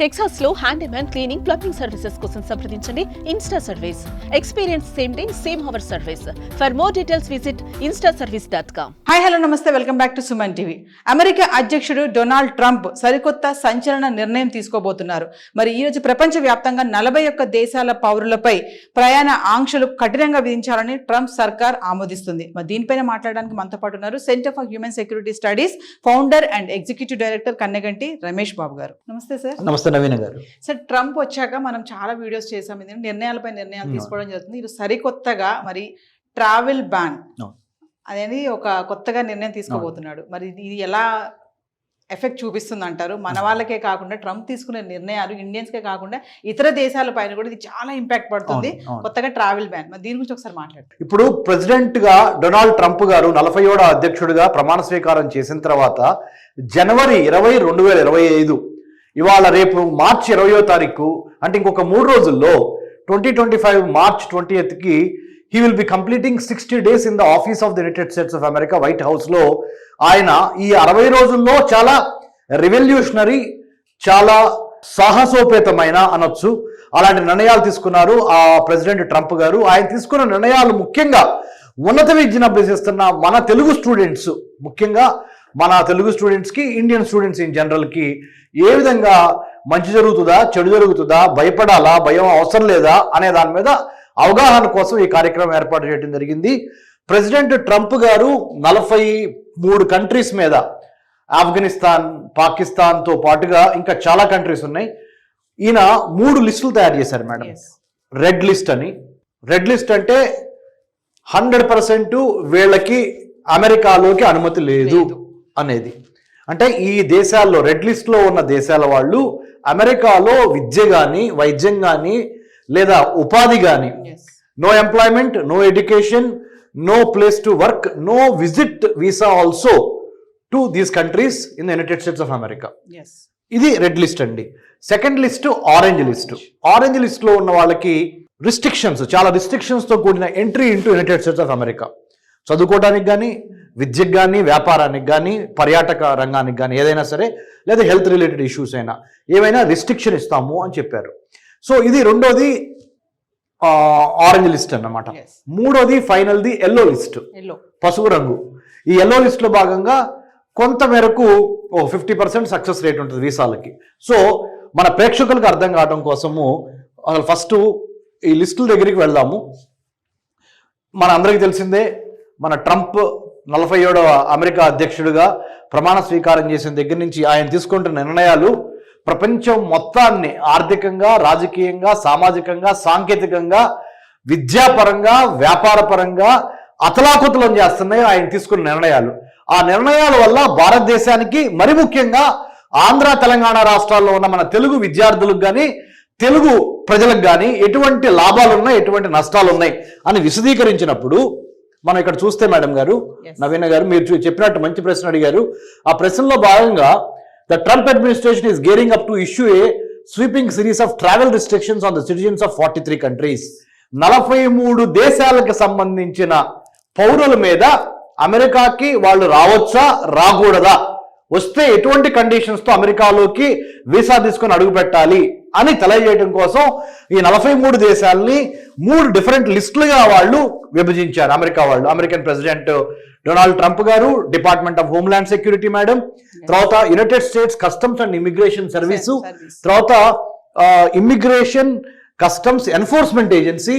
Texas లో handyman cleaning plumbing services కోసం సంప్రదించండి insta service. Experience same day same hour service. For more details visit instaservice.com. Hi hello నమస్తే, welcome back to Suman TV. America అధ్యక్షుడు Donald Trump సరికొత్త సంచలన నిర్ణయం తీసుకోబోతున్నారు. మరి ఈ రోజు ప్రపంచవ్యాప్తంగా 41 దేశాల పౌరులపై ప్రయాణ ఆంక్షలు కఠినంగా విధించాలని ట్రంప్ సర్కార్ ఆమోదిస్తుంది. మరి దీనిపైన మాట్లాడడానికి మనతో పాటు ఉన్నారు center for human security studies founder and executive director Kannaganti Ramesh Babu గారు. నమస్తే సార్. నమస్తే నవీన గారు. సార్, ట్రంప్ వచ్చాక మనం చాలా వీడియోస్ చేసాం, ఎందుకంటే నిర్ణయాలపై నిర్ణయాలు తీసుకోవడం జరుగుతుంది. ఇది సరికొత్తగా మరి ట్రావెల్ బ్యాన్ అనేది ఒక కొత్తగా నిర్ణయం తీసుకోబోతున్నాడు. మరి ఇది ఎలా ఎఫెక్ట్ చూపిస్తుంది అంటారు? మన వాళ్ళకే కాకుండా ట్రంప్ తీసుకునే నిర్ణయాలు ఇండియన్స్కే కాకుండా ఇతర దేశాల పైన కూడా ఇది చాలా ఇంపాక్ట్ పడుతుంది. కొత్తగా ట్రావెల్ బ్యాన్, మరి దీని గురించి ఒకసారి మాట్లాడతారు. ఇప్పుడు ప్రెసిడెంట్ గా డొనాల్డ్ ట్రంప్ గారు 47వ అధ్యక్షుడిగా ప్రమాణ స్వీకారం చేసిన తర్వాత జనవరి 20, 2025 ఇవాళ రేపు మార్చి 20వ తారీఖు అంటే ఇంకొక 3 రోజుల్లో 2025 March 20కి he will be completing 60 days in the office of the United States of America, white house లో ఆయన ఈ 60 రోజుల్లో చాలా రెవల్యూషనరీ, చాలా సాహసోపేతమైన అనొచ్చు అలాంటి నిర్ణయాలు తీసుకున్నారు ఆ ప్రెసిడెంట్ ట్రంప్ గారు. ఆయన తీసుకున్న నిర్ణయాలు ముఖ్యంగా ఉన్నత విద్యను అభ్యసిస్తున్న మన తెలుగు స్టూడెంట్స్, ముఖ్యంగా మన తెలుగు స్టూడెంట్స్కి, ఇండియన్ స్టూడెంట్స్ ఇన్ జనరల్కి ఏ విధంగా మంచి జరుగుతుందా, చెడు జరుగుతుందా, భయపడాలా, భయం అవసరం లేదా అనే దాని మీద అవగాహన కోసం ఈ కార్యక్రమం ఏర్పాటు చేయడం జరిగింది. ప్రెసిడెంట్ ట్రంప్ గారు 43 కంట్రీస్ మీద, ఆఫ్ఘనిస్తాన్, పాకిస్తాన్తో పాటుగా ఇంకా చాలా కంట్రీస్ ఉన్నాయి, ఈయన 3 లిస్టులు తయారు చేశారు మేడం. రెడ్ లిస్ట్ అని. రెడ్ లిస్ట్ అంటే 100% వీళ్ళకి అమెరికాలోకి అనుమతి లేదు అనేది. అంటే ఈ దేశాల్లో రెడ్ లిస్ట్లో ఉన్న దేశాల వాళ్ళు అమెరికాలో విద్య కానీ, వైద్యం కానీ, లేదా ఉపాధి కానీ, no employment, no education, no place to work, no visit visa also to these countries in the United States of America. ఇది రెడ్ లిస్ట్ అండి. Second list orange list. Orange list లో ఉన్న వాళ్ళకి రిస్ట్రిక్షన్స్, చాలా రిస్ట్రిక్షన్స్ తో కూడిన entry into United States of America. చదువుకోవడానికి కానీ, విద్యకు కానీ, వ్యాపారానికి కానీ, పర్యాటక రంగానికి కానీ, ఏదైనా సరే, లేదా హెల్త్ రిలేటెడ్ ఇష్యూస్ అయినా ఏమైనా రిస్ట్రిక్షన్ ఇస్తాము అని చెప్పారు. సో ఇది రెండోది ఆరెంజ్ లిస్ట్ అన్నమాట. మూడోది ఫైనల్ది ఎల్లో లిస్ట్, పసుపు రంగు. ఈ ఎల్లో లిస్ట్ లో భాగంగా కొంత మేరకు 50% సక్సెస్ రేట్ ఉంటుంది వీసాలకి. సో మన ప్రేక్షకులకు అర్థం కావడం కోసము అసలు ఫస్ట్ ఈ లిస్టుల దగ్గరికి వెళ్దాము. మన అందరికీ తెలిసిందే, మన ట్రంప్ 47వ అమెరికా అధ్యక్షుడిగా ప్రమాణ స్వీకారం చేసిన దగ్గర నుంచి ఆయన తీసుకుంటున్న నిర్ణయాలు ప్రపంచం మొత్తాన్ని ఆర్థికంగా, రాజకీయంగా, సామాజికంగా, సాంకేతికంగా, విద్యాపరంగా, వ్యాపారపరంగా అతలాకుతలం చేస్తున్నాయి ఆయన తీసుకున్న నిర్ణయాలు. ఆ నిర్ణయాల వల్ల భారతదేశానికి, మరి ముఖ్యంగా ఆంధ్ర, తెలంగాణ రాష్ట్రాల్లో ఉన్న మన తెలుగు విద్యార్థులకు కానీ, తెలుగు ప్రజలకు కానీ ఎటువంటి లాభాలు ఉన్నాయి, ఎటువంటి నష్టాలు ఉన్నాయి అని విశదీకరించినప్పుడు మనం ఇక్కడ చూస్తే మేడం గారు, నవీన గారు, మీరు చెప్పినట్టు మంచి ప్రశ్న అడిగారు. ఆ ప్రశ్నలో భాగంగా the Trump administration is gearing up to issue a sweeping series of travel restrictions on the citizens of 43 countries. 43 దేశాలకు సంబంధించిన పౌరుల మీద అమెరికాకి వాళ్ళు రావచ్చా, రాకూడదా, వస్తే ఎటువంటి కండిషన్స్ తో అమెరికాలోకి వీసా తీసుకొని అడుగు పెట్టాలి అని తెలియజేయడం కోసం ఈ 43 దేశాలని 3 డిఫరెంట్ లిస్టులుగా వాళ్ళు విభజించారు అమెరికా వాళ్ళు. అమెరికన్ ప్రెసిడెంట్ డొనాల్డ్ ట్రంప్ గారు, department of homeland security madam, తర్వాత United States customs and immigration service, తర్వాత immigration customs enforcement agency,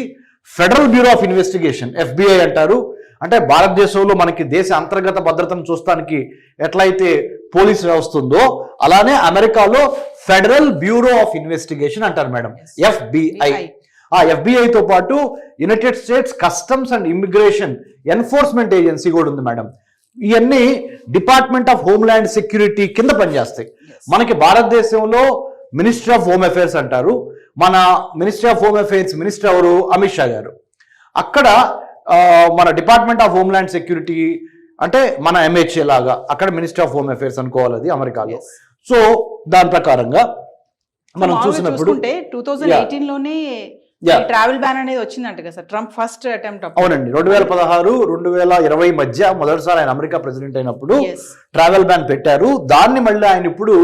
federal bureau of investigation, FBI అంటారు. అంటే భారతదేశంలో మనకి దేశ అంతర్గత భద్రతను చూస్తానికి ఎట్లయితే పోలీస్ వ్యవస్థ ఉందో అలానే అమెరికాలో ఫెడరల్ బ్యూరో ఆఫ్ ఇన్వెస్టిగేషన్ అంటారు మేడం, FBI. ఆ FBI తో పాటు United States customs and immigration enforcement agency కూడా ఉంది మేడం. ఇవన్నీ డిపార్ట్మెంట్ ఆఫ్ హోమ్ల్యాండ్ సెక్యూరిటీ కింద పనిచేస్తాయి. మనకి భారతదేశంలో మినిస్ట్రీ ఆఫ్ హోమ్ అఫైర్స్ అంటారు. మన ministry of home affairs minister ఎవరు? అమిత్ షా గారు. అక్కడ మన డిపార్ట్మెంట్ ఆఫ్ హోమ్ల్యాండ్ సెక్యూరిటీ అంటే మన MHA లాగా అక్కడ మినిస్ట్రీ ఆఫ్ హోమ్ అఫైర్స్ అనుకోవాలి అది అమెరికాలో. సో దాని ప్రకారంగా మనం చూసినప్పుడు 2018 లోనే ట్రావెల్ బ్యాన్ అనేది వచ్చిందంట కదా సార్, ట్రంప్ ఫస్ట్ అటెంప్ట్. అవునండి, 2016, 2020 మధ్య మొదటిసారి ఆయన అమెరికా ప్రెసిడెంట్ అయినప్పుడు ట్రావెల్ బ్యాన్ పెట్టారు. దాన్ని మళ్ళీ ఆయన ఇప్పుడు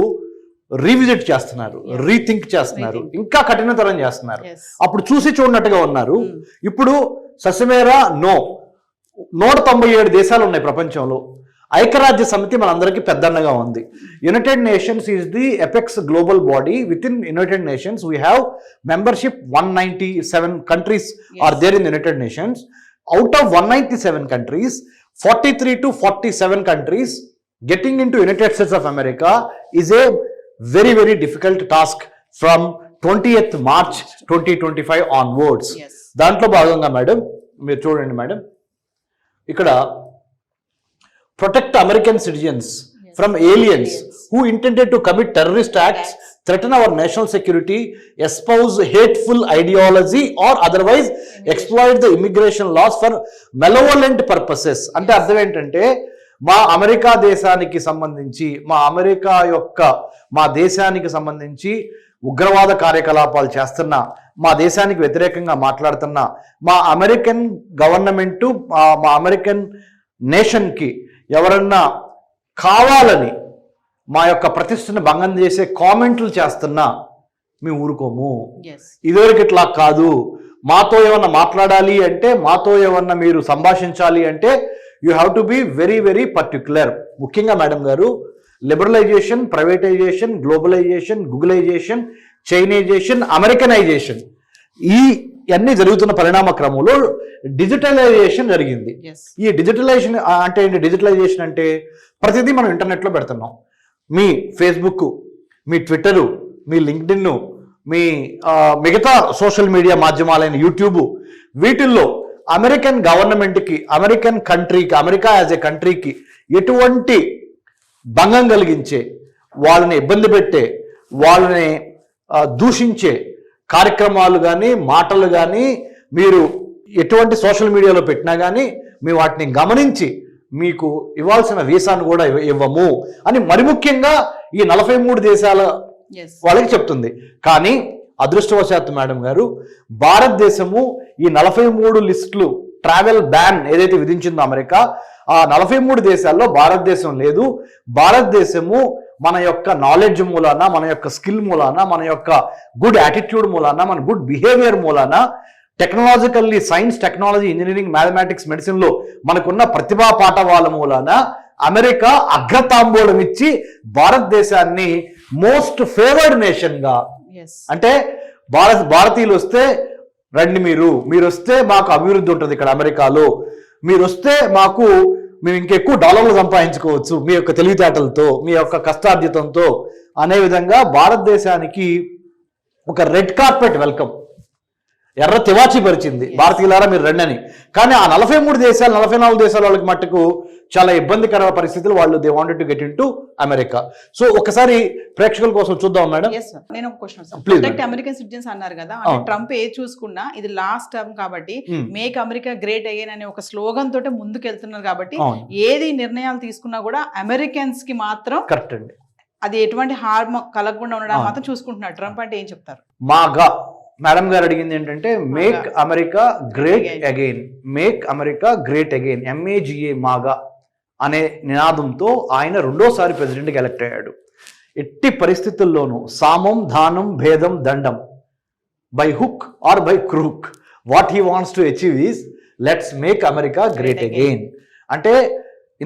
రీవిజిట్ చేస్తున్నారు, రీథింక్ చేస్తున్నారు, ఇంకా కఠినతరం చేస్తున్నారు. Yes. అప్పుడు చూసి చూడనట్టుగా ఉన్నారు. ఇప్పుడు ససమేరా 197 దేశాలు ఉన్నాయి ప్రపంచంలో. ఐక్యరాజ్య సమితి మనందరికీ పెద్దన్నగా ఉంది. United Nations is the apex global body. With in United Nations we have membership 197 countries are there in United Nations. Out of 197 countries, 43 to 47 countries getting into United States of America is a very, very difficult task from 20th March 2025 onwards. Yes. దాంట్లో భాగంగా madam మీరు చూడండి madam, ఇక్కడ protect American citizens from aliens who intended to commit terrorist acts, threaten our national security, espouse hateful ideology or otherwise exploit the immigration laws for malevolent purposes. అంటే అర్థం ఏంటంటే మా America దేశానికి సంబంధించి మా దేశానికి సంబంధించి ఉగ్రవాద కార్యకలాపాలు చేస్తున్న, మా దేశానికి వ్యతిరేకంగా మాట్లాడుతున్న మా అమెరికన్ గవర్నమెంట్, మా అమెరికన్ నేషన్కి ఎవరన్నా కావాలని మా యొక్క ప్రతిష్టను భంగం చేసే కామెంట్లు చేస్తున్నా మేము ఊరుకోము. ఇదివరకు ఇట్లా కాదు. మాతో ఏమన్నా మాట్లాడాలి అంటే, మాతో ఏమన్నా మీరు సంభాషించాలి అంటే you have to B very very particular. ముఖ్యంగా మేడం గారు, లిబరలైజేషన్, ప్రైవేటైజేషన్, గ్లోబలైజేషన్, గూగులైజేషన్, చైనైజేషన్, అమెరికనైజేషన్, ఈ అన్ని జరుగుతున్న పరిణామ క్రమంలో డిజిటలైజేషన్ జరిగింది. ఈ డిజిటలైజేషన్ అంటే ఏంటి? డిజిటలైజేషన్ అంటే ప్రతిదీ మనం ఇంటర్నెట్లో పెడుతున్నాం. మీ ఫేస్బుక్, మీ ట్విట్టరు, మీ లింక్డ్ఇన్, మీ మిగతా సోషల్ మీడియా మాధ్యమాలైన యూట్యూబ్, వీటిల్లో అమెరికన్ గవర్నమెంట్కి, అమెరికన్ కంట్రీకి, అమెరికా యాజ్ ఏ కంట్రీకి ఎటువంటి భంగం కలిగించే, వాళ్ళని ఇబ్బంది పెట్టే, వాళ్ళని దూషించే కార్యక్రమాలు కానీ, మాటలు కానీ మీరు ఎటువంటి సోషల్ మీడియాలో పెట్టినా కానీ మేము వాటిని గమనించి మీకు ఇవ్వాల్సిన వీసాను కూడా ఇవ్వము అని మరి ముఖ్యంగా ఈ 43 దేశాల వాళ్ళకి చెప్తుంది. కానీ అదృష్టవశాత్తు మేడం గారు, భారతదేశము ఈ 43 లిస్టులు ట్రావెల్ బ్యాన్ ఏదైతే విధించిందో అమెరికా, ఆ 43 దేశాల్లో భారతదేశం లేదు. భారతదేశము మన యొక్క నాలెడ్జ్ మూలాన, మన యొక్క స్కిల్ మూలాన, మన యొక్క గుడ్ యాటిట్యూడ్ మూలాన, మన గుడ్ బిహేవియర్ మూలాన, technologically science, technology, engineering, mathematics, మెడిసిన్లో మనకున్న ప్రతిభా పాఠవాల మూలాన అమెరికా అగ్రతాంబూలం ఇచ్చి భారతదేశాన్ని మోస్ట్ ఫేవర్డ్ నేషన్గా, అంటే భారతీయులు వస్తే రండి, మీరు వస్తే మాకు అభివృద్ధి ఉంటుంది ఇక్కడ అమెరికాలో, మీరు వస్తే మేము ఇంకెక్కువ డాలర్లు సంపాదించుకోవచ్చు మీ యొక్క తెలివితేటలతో, మీ యొక్క కష్టార్జితంతో అనే విధంగా భారతదేశానికి ఒక రెడ్ కార్పెట్ వెల్కమ్, ఎర్ర తివాచి పరిచింది. భారతీయులారా మీరు రండి అని. కానీ ఆ 43 దేశాలు, 44 దేశాల వాళ్ళకి మట్టుకు చాలా ఇబ్బందికర పరిస్థితులు. వాళ్ళు they wanted to get in to America. So ఒకసారి ప్రేక్షకుల కోసం చూద్దాం మేడం. నేను ఒక క్వశ్చన్, ప్రొటెక్ట్ అమెరికన్ సిటిజన్స్ అన్నారు కదా, అంటే ట్రంప్ ఏ చూసుకున్నా ఇది లాస్ట్ టర్మ్ కాబట్టి మేక్ అమెరికా గ్రేట్ అగైన్ అనే ఒక స్లోగన్ తోటి ముందుకు వెళ్తున్నారు కాబట్టి ఏది నిర్ణయాలు తీసుకున్నా కూడా అమెరికన్స్ కి మాత్రం కరెక్ట్ అండి, అది ఎటువంటి హార్మ్ కలగకుండా ఉండడం మాత్రం చూసుకుంటున్నారు ట్రంప్. అంటే ఏం చెప్తారు? మాగా మేడం గారు అడిగింది ఏంటంటే make America great again, make America great again, MAGA, మాగా అనే నినాదంతో ఆయన 2వ సారి ప్రెసిడెంట్గా ఎలక్ట్ అయ్యాడు. ఎట్టి పరిస్థితుల్లోనూ సామం, దానం, భేదం, దండం, by hook are by crook, what he wants to achieve is let's make America great again. అంటే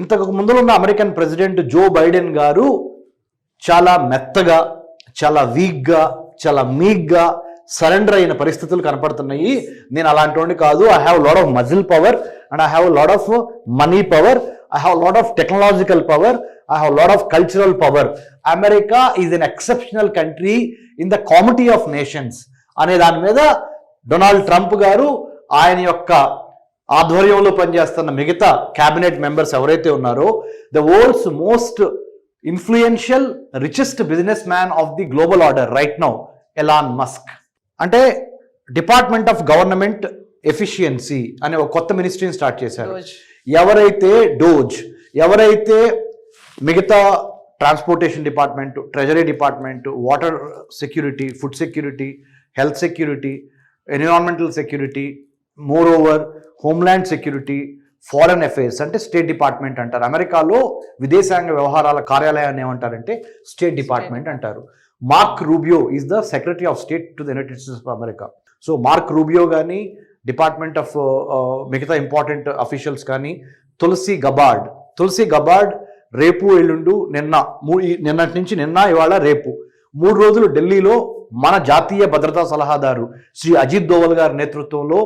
ఇంతకు ముందులో ఉన్న అమెరికన్ ప్రెసిడెంట్ జో బైడెన్ గారు చాలా మెత్తగా, చాలా వీక్గా, చాలా మీక్గా సరెండర్ అయిన పరిస్థితులు కనపడుతున్నాయి. నేను అలాంటి వాడిని కాదు. I have lot of muscle power and I have lot of money power, I have a lot of technological power, I have a lot of cultural power. America is an exceptional country in the comity of nations అనే దాని మీద Donald Trump గారు, ఆయన యొక్క ఆధ్వర్యంలో పనిచేస్తున్న మిగతా cabinet members ఎవరైతే ఉన్నారో, the world's most influential richest business man of the global order right now, Elon Musk, అంటే డిపార్ట్మెంట్ ఆఫ్ గవర్నమెంట్ ఎఫిషియన్సీ అనే ఒక కొత్త మినిస్ట్రీని స్టార్ట్ చేశారు. ఎవరైతే మిగతా transportation department, treasury department, water security, food security, health security, environmental security, more over homeland security, foreign affairs అంటే state department అంటారు. అమెరికాలో విదేశాంగ వ్యవహారాల కార్యాలయాన్ని ఏమంటారంటే స్టేట్ డిపార్ట్మెంట్ అంటారు. Mark Rubio is the secretary of state to the United States of America. So mark Rubio కానీ, department of మిగతా ఇంపార్టెంట్ అఫీషియల్స్ కానీ, తులసి గబార్డ్ రేపు ఎల్లుండు నిన్నటి నుంచి ఇవాళ రేపు 3 రోజులు ఢిల్లీలో మన జాతీయ భద్రతా సలహాదారు శ్రీ అజిత్ దోవల్ గారి నేతృత్వంలో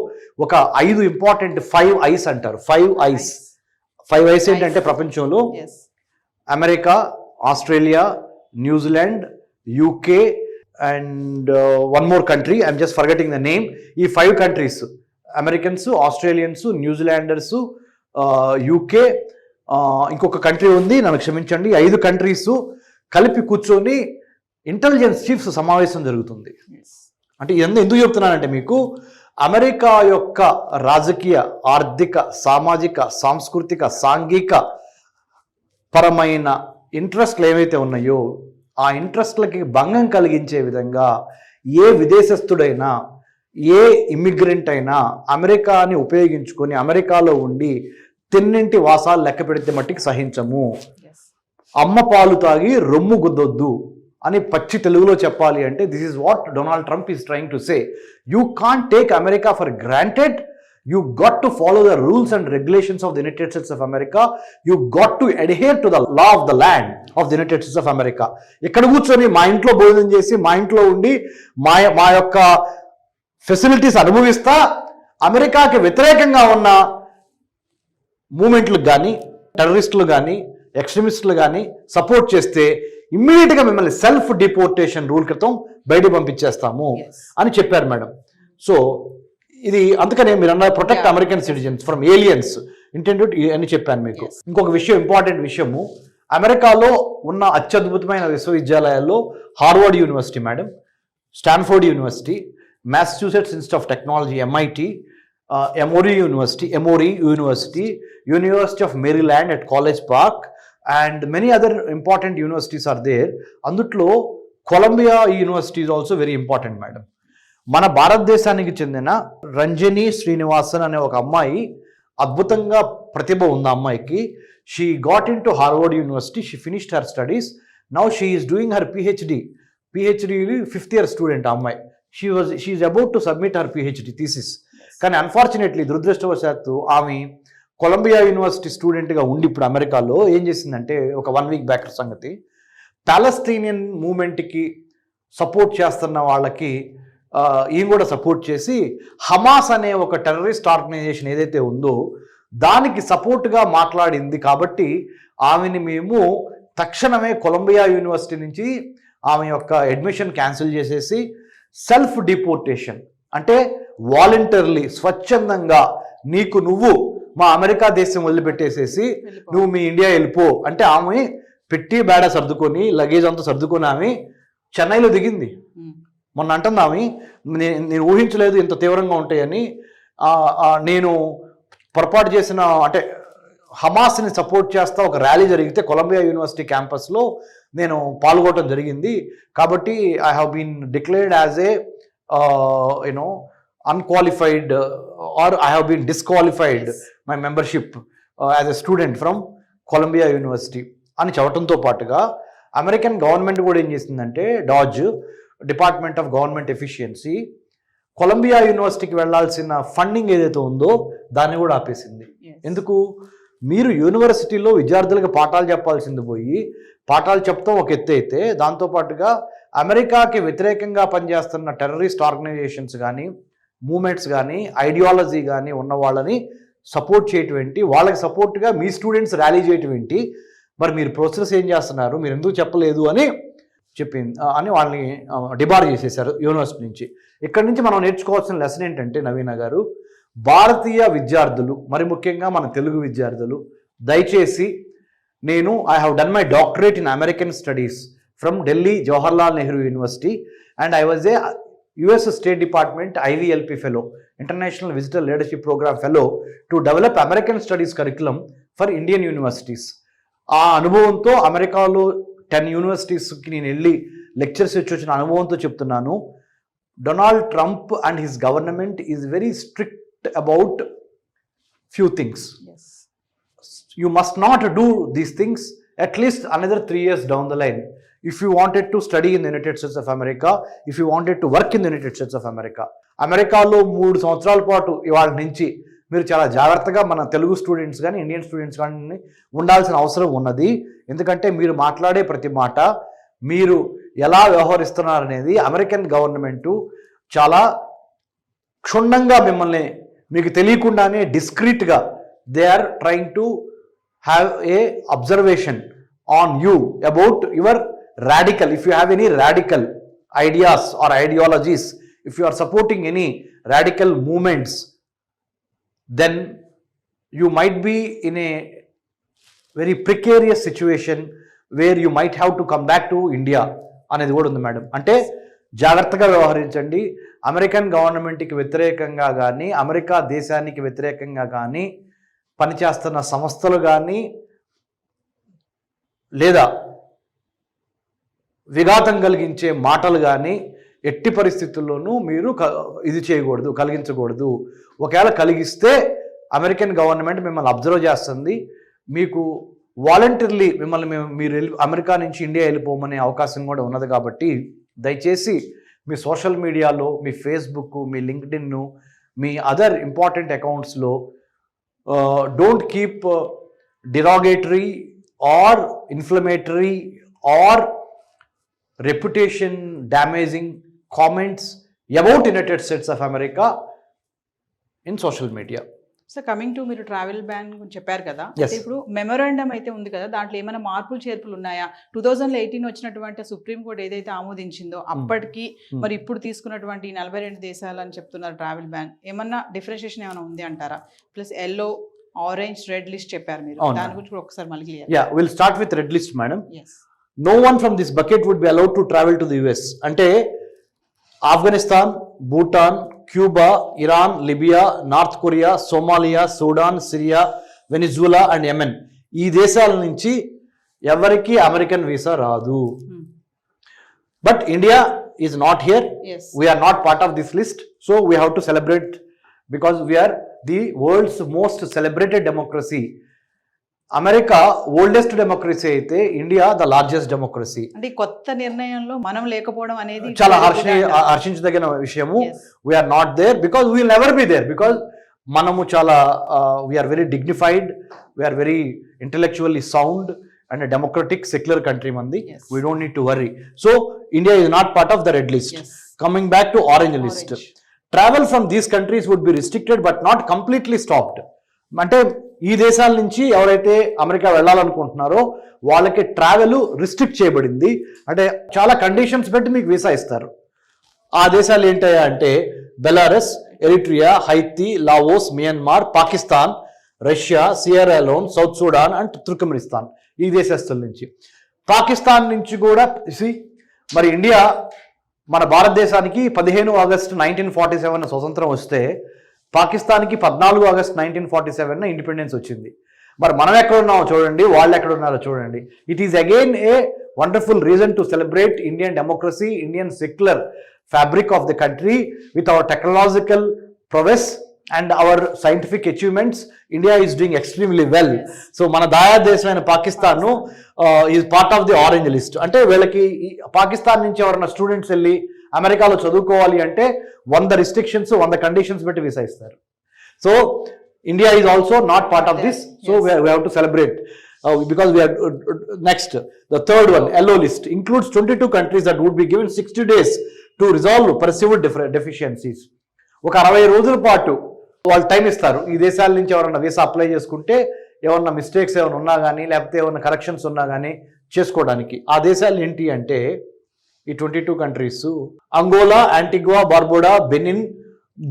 ఒక 5 ఇంపార్టెంట్ 5 ఐస్ అంటారు. 5 ఐస్ ఏంటంటే ప్రపంచంలో America, Australia, New Zealand, UK and one more country, I'm just forgetting the name. ఈ 5 countries Americans, Australians, New Zealanders, UK, ఇంకొక కంట్రీ ఉంది, నన్ను క్షమించండి. 5 కంట్రీస్ కలిపి కూర్చొని ఇంటెలిజెన్స్ చీఫ్స్ సమావేశం జరుగుతుంది. అంటే ఎందుకు చెప్తున్నానంటే మీకు అమెరికా యొక్క రాజకీయ, ఆర్థిక, సామాజిక, సాంస్కృతిక, సాంఘిక పరమైన ఇంట్రెస్ట్లు ఏవైతే ఉన్నాయో ఆ ఇంట్రెస్ట్లకి భంగం కలిగించే విధంగా ఏ విదేశస్థుడైనా, ఏ ఇమ్మిగ్రెంట్ అయినా అమెరికాని ఉపయోగించుకొని అమెరికాలో ఉండి తిన్నింటి వాసాలు లెక్క పెడితే మట్టికి సహించము. అమ్మ పాలు తాగి రొమ్ము గుద్దొద్దు అని పచ్చి తెలుగులో చెప్పాలి అంటే this is what Donald Trump is trying to say. You can't take America for granted. You got to follow the rules and regulations of the United States of America. You got to adhere to the law of the land of the United States of America. ఇక్కడ కూర్చొని మా ఇంట్లో భోజనం చేసి మా ఇంట్లో ఉండి మా యొక్క ఫెసిలిటీస్ అనుభవిస్తా అమెరికాకి వ్యతిరేకంగా ఉన్న మూమెంట్లకు కానీ, టెర్రరిస్టులు కానీ, ఎక్స్ట్రీమిస్టులు కానీ సపోర్ట్ చేస్తే ఇమ్మీడియట్గా మిమ్మల్ని సెల్ఫ్ డిపోర్టేషన్ రూల్ క్రితం బయట పంపించేస్తాము అని చెప్పారు మేడం. సో ఇది అందుకనే మీరు అన్న protect American citizens from aliens intended అని చెప్పాను మీకు. ఇంకొక విషయం, ఇంపార్టెంట్ విషయము, అమెరికాలో ఉన్న అత్యద్భుతమైన విశ్వవిద్యాలయాల్లో Harvard university madam, Stanford university, Massachusetts institute of technology MIT, Emory University, University of Maryland at College Park, and many other important universities are there. అందుట్లో Columbia university is also very important madam. మన భారతదేశానికి చెందిన రంజని శ్రీనివాసన్ అనే ఒక అమ్మాయి, అద్భుతంగా ప్రతిభ ఉంది ఆ అమ్మాయికి. She got in to Harvard university, she finished her studies, now she is doing her PhD 5th year student ఆ అమ్మాయి. She is about to submit her PhD thesis. కానీ అన్ఫార్చునేట్లీ దురదృష్టవశాత్తు ఆమె కొలంబియా యూనివర్సిటీ స్టూడెంట్గా ఉండి ఇప్పుడు అమెరికాలో ఏం చేసిందంటే ఒక 1 week బ్యాక్ సంగతి, పాలస్తీనియన్ మూమెంట్కి సపోర్ట్ చేస్తున్న వాళ్ళకి ఈయన కూడా సపోర్ట్ చేసి హమాస్ అనే ఒక టెర్రరిస్ట్ ఆర్గనైజేషన్ ఏదైతే ఉందో దానికి సపోర్ట్గా మాట్లాడింది. కాబట్టి ఆమెని మేము తక్షణమే కొలంబియా యూనివర్సిటీ నుంచి ఆమె యొక్క అడ్మిషన్ క్యాన్సిల్ చేసేసి సెల్ఫ్ డిపోర్టేషన్ అంటే వాలంటర్లీ స్వచ్ఛందంగా నువ్వు మా అమెరికా దేశం వదిలిపెట్టేసేసి నువ్వు మీ ఇండియా వెళ్ళిపో అంటే ఆమె పెట్టి బేడ సర్దుకొని లగేజ్ అంతా సర్దుకొని ఆమె చెన్నైలో దిగింది. మొన్న అంటుంది ఆమె, నేను ఊహించలేదు ఇంత తీవ్రంగా ఉంటాయని. నేను పొరపాటు చేసిన అంటే హమాస్ని సపోర్ట్ చేస్తా ఒక ర్యాలీ జరిగితే కొలంబియా యూనివర్సిటీ క్యాంపస్లో నేను పాల్గొనడం జరిగింది. కాబట్టి I have been declared as a unqualified or I have been disqualified my membership as a student from Columbia University అని చెప్పడంతో పాటుగా అమెరికన్ గవర్నమెంట్ కూడా ఏం చేసిందంటే DOGE department of government efficiency Columbia యూనివర్సిటీకి వెళ్లాల్సిన ఫండింగ్ ఏదైతే ఉందో దాన్ని కూడా ఆపేసింది. ఎందుకు? మీరు యూనివర్సిటీలో విద్యార్థులకు పాఠాలు చెప్పాల్సింది పోయి పాఠాలు చెప్తాం ఒక ఎత్తు అయితే, దాంతోపాటుగా అమెరికాకి వ్యతిరేకంగా పనిచేస్తున్న టెర్రరిస్ట్ ఆర్గనైజేషన్స్ కానీ, మూమెంట్స్ కానీ, ఐడియాలజీ కానీ ఉన్న వాళ్ళని సపోర్ట్ చేయటం ఏంటి, వాళ్ళకి సపోర్ట్గా మీ స్టూడెంట్స్ ర్యాలీ చేయటం ఏంటి, మరి మీరు ప్రొసెస్ ఏం చేస్తున్నారు, మీరు ఎందుకు చెప్పలేదు అని అని వాళ్ళని డిబార్ చేసేశారు యూనివర్సిటీ నుంచి. ఇక్కడ నుంచి మనం నేర్చుకోవాల్సిన లెసన్ ఏంటంటే నవీన గారు, భారతీయ విద్యార్థులు మరి ముఖ్యంగా మన తెలుగు విద్యార్థులు దయచేసి, I have done my doctorate in American studies from Delhi Jawaharlal Nehru university and I was a US State Department IVLP Fellow, International Visitor Leadership Program Fellow to develop American Studies curriculum for Indian universities. ఆ అనుభవంతో అమెరికాలో 10 యూనివర్సిటీస్కి నేను వెళ్ళి lectures ఇచ్చి వచ్చిన అనుభవంతో చెప్తున్నాను, Donald Trump and his government is very strict about few things. You must not do these things at least another 3 years down the line. If you wanted to study in the United States of America, if you wanted to work in the United States of America, అమెరికాలో 3 సంవత్సరాల పాటు ఇవాళ నుంచి మీరు చాలా జాగ్రత్తగా మన Telugu students కానీ ఇండియన్ స్టూడెంట్స్ కానీ ఉండాల్సిన అవసరం ఉన్నది. ఎందుకంటే మీరు మాట్లాడే ప్రతి మాట, మీరు ఎలా వ్యవహరిస్తున్నారనేది అమెరికన్ గవర్నమెంటు చాలా క్షుణ్ణంగా మిమ్మల్ని మీకు తెలియకుండానే డిస్క్రీట్గా they are trying to have a observation on you about your radical, if you have any radical ideas or ideologies, if you are supporting any radical movements, then you might be in a very precarious situation where you might have to come back to India అనేది కూడా ఉంది madam. అంటే జాగ్రత్తగా వ్యవహరించండి. American గవర్నమెంట్కి వ్యతిరేకంగా కానీ America దేశానికి వ్యతిరేకంగా కానీ పనిచేస్తున్న సంస్థలు కానీ లేదా విఘాతం కలిగించే మాటలు కానీ ఎట్టి పరిస్థితుల్లోనూ మీరు ఇది చేయకూడదు, కలిగించకూడదు. ఒకవేళ కలిగిస్తే అమెరికన్ గవర్నమెంట్ మిమ్మల్ని అబ్జర్వ్ చేస్తుంది. మీకు వాలంటీర్లీ మిమ్మల్ని మీరు అమెరికా నుంచి ఇండియా వెళ్ళిపోమనే అవకాశం కూడా ఉన్నది. కాబట్టి దయచేసి మీ సోషల్ మీడియాలో, మీ ఫేస్బుక్, మీ లింక్డ్ఇన్, మీ అదర్ ఇంపార్టెంట్ అకౌంట్స్లో don't keep derogatory or inflammatory or reputation damaging comments about United States of America in social media. So coming to మీరు ట్రావెల్ బ్యాన్ చెప్పారు కదా, ఇప్పుడు మెమొరాండం అయితే ఉంది కదా, దాంట్లో ఏమైనా మార్పులు చేర్పులు ఉన్నాయా? 2018 వచ్చినటువంటి సుప్రీంకోర్టు ఏదైతే ఆమోదించిందో అప్పటికి మరి ఇప్పుడు తీసుకున్నటువంటి 42 దేశాలు అని చెప్తున్నారు ట్రావెల్ బ్యాన్, ఏమన్నా డిఫరెన్షియేషన్ ఏమైనా ఉంది అంటారా? Plus yellow, orange, red list చెప్పారు మీరు, దాని గురించి కూడా ఒకసారి మళ్ళీ clear. Yeah, will start with red list madam. No one from this bucket would be allowed to travel to the US. అంటే Afghanistan, Bhutan, Cuba, Iran, Libya, North Korea, Somalia, Sudan, Syria, Venezuela and Yemen, ఈ దేశాల నుంచి ఎవరికి American visa రాదు. But India is not here, we're not part of this list. So we have to celebrate because we are the world's most celebrated democracy. America oldest democracy అయితే India the largest democracy. అంటే కొత్త నిర్ణయంలో మనం లేకపోవడం అనేది చాలా హర్షించదగిన విషయము. We are not there because we will never be there. Because మనము చాలా we are very dignified, we are very intellectually sound and democratic secular country మంది. We don't need to worry. So India is not part of the red list. Coming back to orange list, travel from these countries would be restricted but not completely stopped. అంటే ఈ దేశాల నుంచి ఎవరైతే America వెళ్ళాలనుకుంటున్నారో వాళ్ళకి travel restrict చేయబడింది. అంటే చాలా conditions పెట్టి మీకు వీసా ఇస్తారు. ఆ దేశాలు ఏంటయ్యా అంటే Belarus, Eritrea, Haiti, Laos, Myanmar, Pakistan, Russia, Sierra loan, south Sudan and Turkmenistan, ఈ దేశస్తుల నుంచి. పాకిస్తాన్ నుంచి కూడా మరి ఇండియా మన భారతదేశానికి 15 ఆగస్టు 1947 స్వతంత్రం వస్తే పాకిస్తాన్కి 14 ఆగస్ట్ 1947 ఇండిపెండెన్స్ వచ్చింది. మరి మనం ఎక్కడ ఉన్నామో చూడండి, వాళ్ళు ఎక్కడ ఉన్నారో చూడండి. It is again a wonderful reason to celebrate Indian democracy, Indian secular fabric of the country with our technological prowess and our scientific achievements. India is doing extremely well. So మన దాయా దేశమైన Pakistan is part of the orange list. అంటే వీళ్ళకి పాకిస్తాన్ నుంచి ఎవరైనా students వెళ్ళి అమెరికాలో చదువుకోవాలి అంటే 100 రిస్ట్రిక్షన్స్, 100 కండిషన్స్ పెట్టి వీసా ఇస్తారు. So India is also not part of this. So we have to celebrate because we are next. The third one, yellow list, includes 22 countries that would be given 60 days to resolve perceived deficiencies. ఒక 60 రోజుల పాటు వాళ్ళు time ఇస్తారు. ఈ దేశాల నుంచి ఎవరన్నా visa apply చేసుకుంటే ఏమన్నా మిస్టేక్స్ ఏమైనా ఉన్నా కానీ లేకపోతే ఏమన్నా కరెక్షన్స్ ఉన్నా కానీ చేసుకోవడానికి. ఆ దేశాలు ఏంటి అంటే ఈ 22 countries: Angola, Antigua, Barbuda, Benin,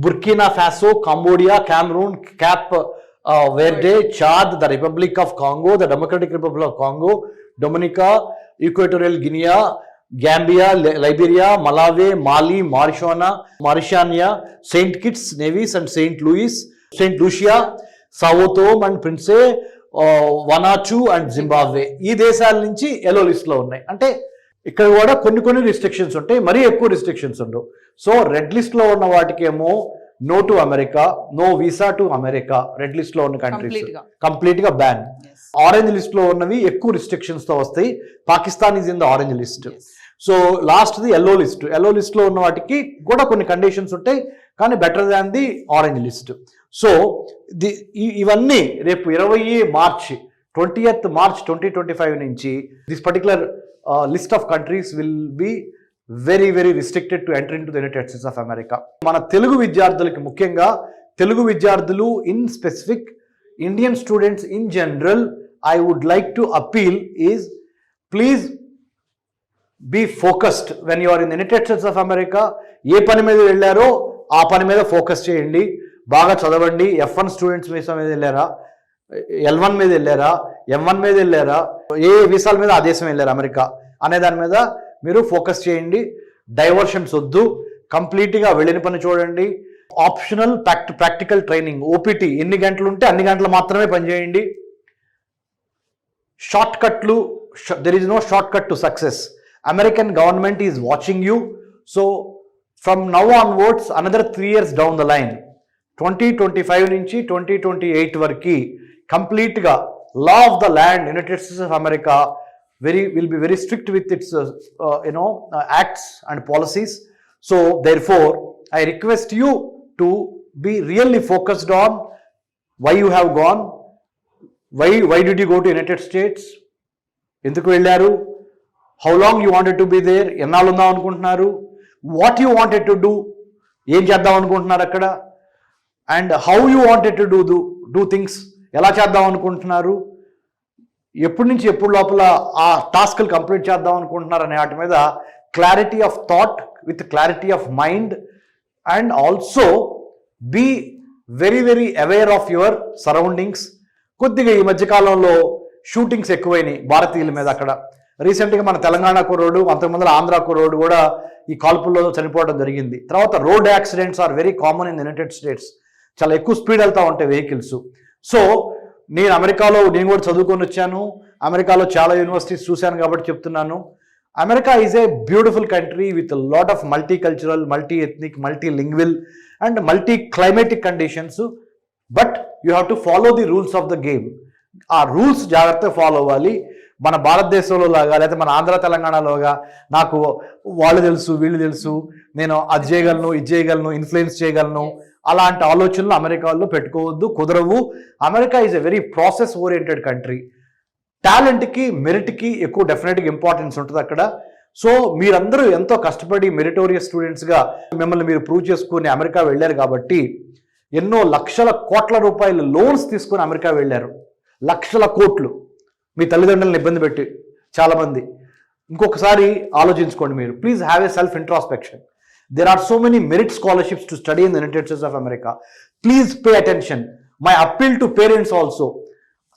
Burkina Faso, Cambodia, Cameroon, Cape Verde, Chad, the Republic of Congo, the Democratic Republic of Congo, Dominica, Equatorial Guinea, Gambia, Liberia, Malawi, Mali, Mauritania, Saint Kitts, Nevis and Saint Lucia, Sao Tome and Principe, Vanuatu and Zimbabwe, ఈ దేశాల నుంచి yellow list లో ఉన్నాయి. అంటే ఇక్కడ కూడా కొన్ని restrictions ఉంటాయి, మరీ ఎక్కువ రిస్ట్రిక్షన్స్ ఉండవు. సో రెడ్ లిస్ట్ లో ఉన్న వాటికేమో no to America, no visa to America, red list లో ఉన్న కంట్రీస్ కంప్లీట్ గా బ్యాన్. ఆరెంజ్ లిస్ట్ లో ఉన్నవి ఎక్కువ రిస్ట్రిక్షన్స్ తో వస్తాయి. Pakistan is in the orange list. So last the yellow list. Yellow list లో ఉన్న వాటికి కూడా కొన్ని కండిషన్స్ ఉంటాయి, కానీ better than the orange list. So ఇవన్నీ రేపు 20 మార్చ్ 2025 నుంచి this particular list of countries will be very very restricted to enter in to the United States of America. మన తెలుగు విద్యార్థులకి, ముఖ్యంగా తెలుగు విద్యార్థులు in specific, Indian students in general, I would like to appeal is please be focused when you are in the United States of America. ఏ పని మీద వెళ్ళారో ఆ పని మీద ఫోకస్ చేయండి, బాగా చదవండి. F1 స్టూడెంట్స్ వీసా మీద వెళ్ళారా, L1 మీద వెళ్ళారా, M1 మీద వెళ్ళారా, ఏ వీసాల మీద ఆ దేశం వెళ్ళారా అమెరికా అనే దాని మీద మీరు ఫోకస్ చేయండి. డైవర్షన్స్ వద్దు, కంప్లీట్గా వెళ్ళిన పని చూడండి. ఆప్షనల్ ప్రాక్టికల్ ట్రైనింగ్, OPT ఎన్ని గంటలు ఉంటే అన్ని గంటలు మాత్రమే పనిచేయండి. షార్ట్ కట్లు, there is no short cut to success. American government is watching you. So from now onwards another 3 years down the line, 2025 నుంచి 2028 వరకు కంప్లీట్గా law of the land United States of America will be very strict with its acts and policies. So therefore I request you to be really focused on why you have gone, why did you go to United States, enduku vellaru, how long you wanted to be there, ennallu undam anukuntunnaru, what you wanted to do, em cheddam anukuntunnaru akkada, and how you wanted to do things, ela cheddam anukuntunnaru, ఎప్పటి నుంచి ఎప్పుడు లోపల ఆ టాస్క్లు complete చేద్దాం అనుకుంటున్నారు అనే వాటి మీద clarity of thought with clarity of mind, and also be very very aware of your surroundings. కొద్దిగా ఈ మధ్యకాలంలో షూటింగ్స్ ఎక్కువైనాయి భారతీయుల మీద. అక్కడ రీసెంట్గా మన తెలంగాణ కుర్రోడు, అంతకుముందు ఆంధ్ర కుర్రోడు కూడా ఈ కాల్పుల్లో చనిపోవడం జరిగింది. తర్వాత road accidents are very common in United States. చాలా ఎక్కువ స్పీడ్ వెళ్తూ ఉంటాయి వెహికల్స్. సో నేను అమెరికాలో నేను కూడా చదువుకొని వచ్చాను, అమెరికాలో చాలా యూనివర్సిటీస్ చూశాను కాబట్టి చెప్తున్నాను. America is a beautiful country with lot of multi cultural, multi ethnic, multi lingual and multi climatic conditions. But you have to follow the rules of the game. ఆ రూల్స్ జాగ్రత్తగా ఫాలో అవ్వాలి. మన భారతదేశంలో లాగా లేకపోతే మన ఆంధ్ర తెలంగాణలోగా నాకు వాళ్ళు తెలుసు వీళ్ళు తెలుసు, నేను అది చేయగలను ఇది చేయగలను, ఇన్ఫ్లుయెన్స్ చేయగలను, అలాంటి ఆలోచనలు అమెరికాలో పెట్టుకోవద్దు, కుదరవు. America is a very process oriented country. టాలెంట్కి, మెరిట్కి ఎక్కువ డెఫినెట్గా ఇంపార్టెన్స్ ఉంటుంది అక్కడ. సో మీరందరూ ఎంతో కష్టపడి మెరిటోరియస్ స్టూడెంట్స్గా మిమ్మల్ని మీరు ప్రూవ్ చేసుకుని అమెరికా వెళ్ళారు కాబట్టి ఎన్నో లక్షల కోట్ల రూపాయలు లోన్స్ తీసుకుని అమెరికా వెళ్ళారు. లక్షల కోట్లు మీ తల్లిదండ్రులను ఇబ్బంది పెట్టి చాలామంది. ఇంకొకసారి ఆలోచించుకోండి మీరు. Please have a self introspection. There are so many merit scholarships to study in the United States of America. Please pay attention. My appeal to parents also.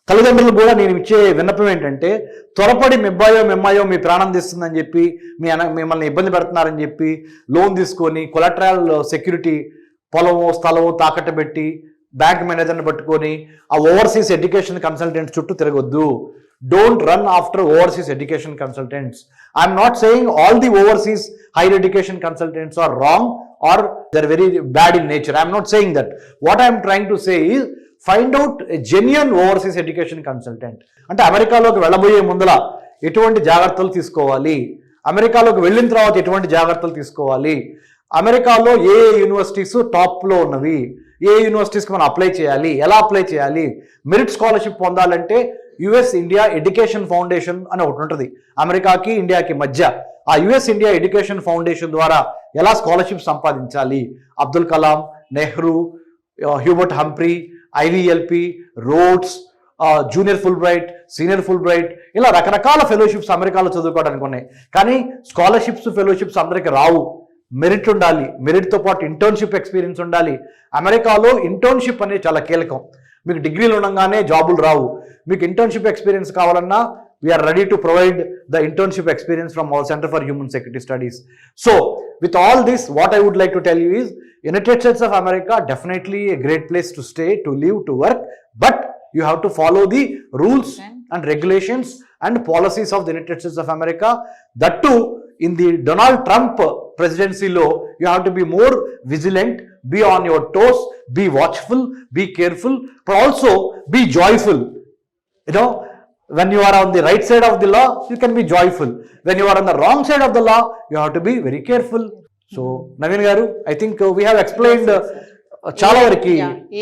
తల్లిదండ్రులు కూడా నేను ఇచ్చే విన్నపం ఏంటంటే, త్వరపడి మెమ్మాయో మీ ప్రాణం తీస్తుందని చెప్పి మిమ్మల్ని ఇబ్బంది పెడుతున్నారని చెప్పి లోన్ తీసుకొని కొలాటరల్ సెక్యూరిటీ పొలమో స్థలమో తాకట్టు పెట్టి బ్యాంక్ మేనేజర్ని పట్టుకొని ఆ ఓవర్సీస్ ఎడ్యుకేషన్ కన్సల్టెంట్స్ చుట్టూ తిరగొద్దు. Don't run after overseas education consultants. I'm not saying all the overseas higher education consultants are wrong or they're very bad in nature. I'm not saying that. What I'm trying to say is find out a genuine overseas education consultant. అంటే అమెరికాలోకి వెళ్ళబోయే ముందల ఎటువంటి జాగ్రత్తలు తీసుకోవాలి, అమెరికాలోకి వెళ్ళిన తర్వాత ఎటువంటి జాగ్రత్తలు తీసుకోవాలి, అమెరికాలో ఏ యూనివర్సిటీస్ టాప్లో ఉన్నవి, ఏ యూనివర్సిటీస్కి మనం అప్లై చేయాలి, ఎలా అప్లై చేయాలి, మెరిట్ స్కాలర్షిప్ పొందాలంటే యుఎస్ ఇండియా ఎడ్యుకేషన్ ఫౌండేషన్ అని ఒకటి ఉంటుంది అమెరికాకి ఇండియాకి మధ్య. ఆ యుఎస్ ఇండియా ఎడ్యుకేషన్ ఫౌండేషన్ ద్వారా ఎలా స్కాలర్షిప్ సంపాదించాలి, Abdul Kalam, Nehru, Hubert Humphrey, IVLP, Rhodes, junior Fulbright, senior Fulbright, ఇలా రకరకాల ఫెలోషిప్స్ అమెరికాలో చదువుకోవడానికి ఉన్నాయి. కానీ స్కాలర్షిప్స్, ఫెలోషిప్స్ అందరికీ రావు. మెరిట్ ఉండాలి, మెరిట్తో పాటు ఇంటర్న్షిప్ ఎక్స్పీరియన్స్ ఉండాలి. అమెరికాలో ఇంటర్న్షిప్ అనేది చాలా కీలకం. మీకు డిగ్రీలు ఉండగానే జాబులు రావు. మీకు ఇంటర్న్షిప్ ఎక్స్పీరియన్స్ కావాలన్నా we're ready to provide the internship experience from our centre for human security studies. So with all this what I would like to tell you is United States of America definitely a great place to stay, to live, to work, but you have to follow the rules and regulations and policies of the United States of America. That too, in the Donald Trump ప్రెసిడెన్సీలో you have to be more vigilant, be on your toes, be watchful, be careful, but also be joyful. When you are on the right side of the law, you can be joyful. When you are on the wrong side of the law, you have to be very careful. So, Naveen garu, I think we have explained చాలా వరకు.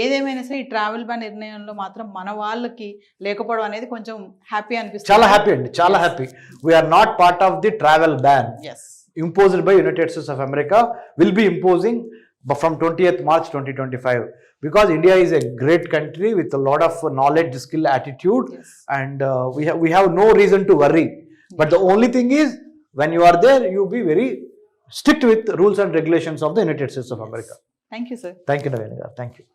ఏదేమైనా సరే ఈ travel ban నిర్ణయంలో మాత్రం మన వాళ్ళకి లేకపోవడం అనేది కొంచెం హ్యాపీ అనిపిస్తుంది. చాలా హ్యాపీ అండి, చాలా happy. We're not part of the travel ban imposed by United States of America, will be imposing from 20th March 2025, because India is a great country with a lot of knowledge, skill, attitude, and we have no reason to worry. But the only thing is, when you are there, you be very strict with rules and regulations of the United States of America. Thank you, sir. Thank you, Naveen. Thank you.